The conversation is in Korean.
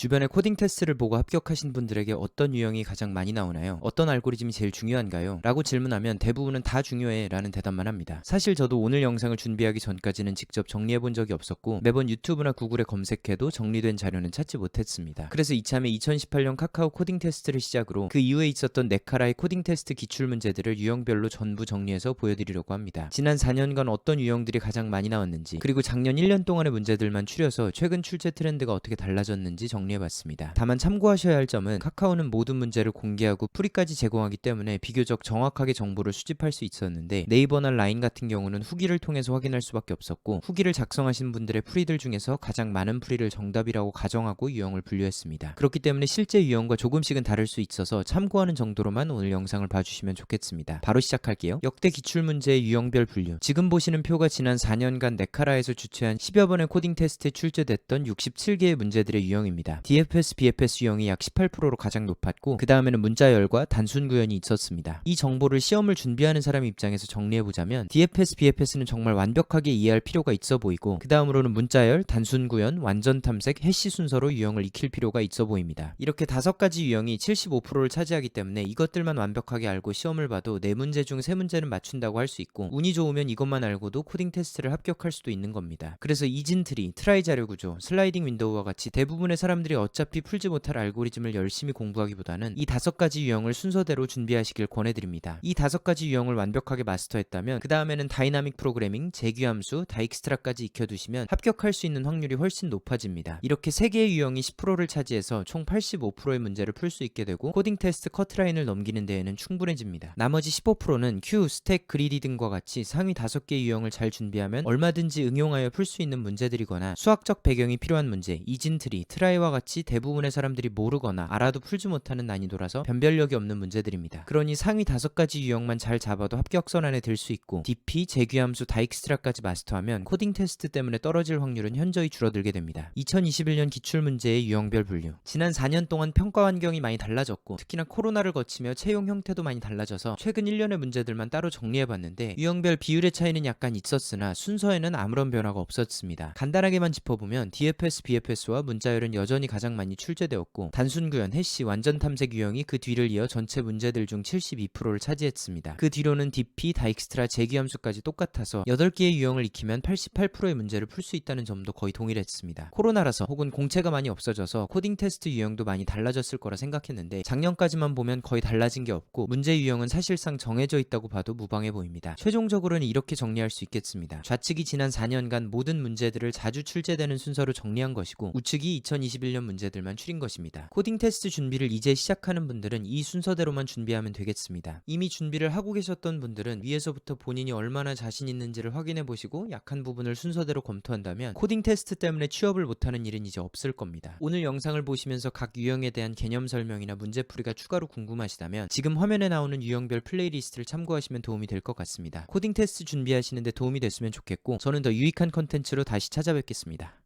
주변에 코딩 테스트를 보고 합격하신 분들에게 어떤 유형이 가장 많이 나오나요? 어떤 알고리즘이 제일 중요한가요? 라고 질문하면 대부분은 다 중요해 라는 대답만 합니다. 사실 저도 오늘 영상을 준비하기 전까지는 직접 정리해 본 적이 없었고 매번 유튜브나 구글에 검색해도 정리된 자료는 찾지 못했습니다. 그래서 이참에 2018년 카카오 코딩 테스트를 시작으로 그 이후에 있었던 네카라의 코딩 테스트 기출 문제들을 유형별로 전부 정리해서 보여드리려고 합니다. 지난 4년간 어떤 유형들이 가장 많이 나왔는지, 그리고 작년 1년 동안의 문제들만 추려서 최근 출제 트렌드가 어떻게 달라졌는지 정리해봤습니다. 다만 참고하셔야 할 점은 카카오는 모든 문제를 공개하고 풀이까지 제공하기 때문에 비교적 정확하게 정보를 수집할 수 있었는데, 네이버나 라인 같은 경우는 후기를 통해서 확인할 수밖에 없었고, 후기를 작성하신 분들의 풀이들 중에서 가장 많은 풀이를 정답이라고 가정하고 유형을 분류했습니다. 그렇기 때문에 실제 유형과 조금씩은 다를 수 있어서 참고하는 정도로만 오늘 영상을 봐주시면 좋겠습니다. 바로 시작할게요. 역대 기출문제의 유형별 분류. 지금 보시는 표가 지난 4년간 네카라에서 주최한 10여 번의 코딩 테스트에 출제됐던 67개의 문제들의 유형입니다. DFS, BFS 유형이 약 18%로 가장 높았고, 그 다음에는 문자열과 단순 구현이 있었습니다. 이 정보를 시험을 준비하는 사람 입장에서 정리해보자면 DFS, BFS는 정말 완벽하게 이해할 필요가 있어 보이고, 그 다음으로는 문자열, 단순 구현, 완전 탐색, 해시 순서로 유형을 익힐 필요가 있어 보입니다. 이렇게 5가지 유형이 75%를 차지하기 때문에 이것들만 완벽하게 알고 시험을 봐도 4문제 중 3문제는 맞춘다고 할 수 있고, 운이 좋으면 이것만 알고도 코딩 테스트를 합격할 수도 있는 겁니다. 그래서 이진트리, 트라이 자료 구조, 슬라이딩 윈도우와 같이 대부분의 사람들이 어차피 풀지 못할 알고리즘을 열심히 공부하기보다는 이 5가지 유형을 순서대로 준비하시길 권해드립니다. 이 5가지 유형을 완벽하게 마스터했다면 그 다음에는 다이나믹 프로그래밍, 재규함수, 다익스트라까지 익혀두시면 합격할 수 있는 확률이 훨씬 높아집니다. 이렇게 3개의 유형이 10%를 차지해서 총 85%의 문제를 풀 수 있게 되고 코딩 테스트 커트라인을 넘기는 데에는 충분해집니다. 나머지 15%는 큐, 스택, 그리디 등과 같이 상위 5개 유형을 잘 준비하면 얼마든지 응용하여 풀 수 있는 문제들이거나, 수학적 배경이 필요한 문제, 이진트리, 트라이와 같이 대부분의 사람들이 모르거나 알아도 풀지 못하는 난이도라서 변별력이 없는 문제들입니다. 그러니 상위 5가지 유형만 잘 잡아도 합격선 안에 들 수 있고, DP, 재규함수, 다익스트라까지 마스터하면 코딩 테스트 때문에 떨어질 확률은 현저히 줄어들게 됩니다. 2021년 기출문제의 유형별 분류. 지난 4년 동안 평가 환경이 많이 달라졌고, 특히나 코로나를 거치며 채용 형태도 많이 달라져서 최근 1년의 문제들만 따로 정리해봤는데, 유형별 비율의 차이는 약간 있었으나 순서에는 아무런 변화가 없었습니다. 간단하게만 짚어보면 DFS, BFS와 문자열은 여전히 가장 많이 출제되었고, 단순 구현, 해시, 완전 탐색 유형이 그 뒤를 이어 전체 문제들 중 72%를 차지했습니다. 그 뒤로는 DP, 다익스트라, 재규함수까지 똑같아서 8개의 유형을 익히면 88%의 문제를 풀 수 있다는 점도 거의 동일했습니다. 코로나라서 혹은 공채가 많이 없어져서 코딩 테스트 유형도 많이 달라졌을 거라 생각했는데, 작년까지만 보면 거의 달라진 게 없고 문제 유형은 사실상 정해져 있다고 봐도 무방해 보입니다. 최종적으로는 이렇게 정리할 수 있겠습니다. 좌측이 지난 4년간 모든 문제들을 자주 출제되는 순서로 정리한 것이고, 우측이 2021년 문제들만 추린 것입니다. 코딩 테스트 준비를 이제 시작하는 분들은 이 순서대로만 준비하면 되겠습니다. 이미 준비를 하고 계셨던 분들은 위에서부터 본인이 얼마나 자신 있는지를 확인해 보시고 약한 부분을 순서대로 검토한다면 코딩 테스트 때문에 취업을 못하는 일은 이제 없을 겁니다. 오늘 영상을 보시면서 각 유형에 대한 개념 설명이나 문제풀이가 추가로 궁금하시다면 지금 화면에 나오는 유형별 플레이리스트를 참고하시면 도움이 될 것 같습니다. 코딩 테스트 준비하시는데 도움이 됐으면 좋겠고, 저는 더 유익한 컨텐츠로 다시 찾아뵙겠습니다.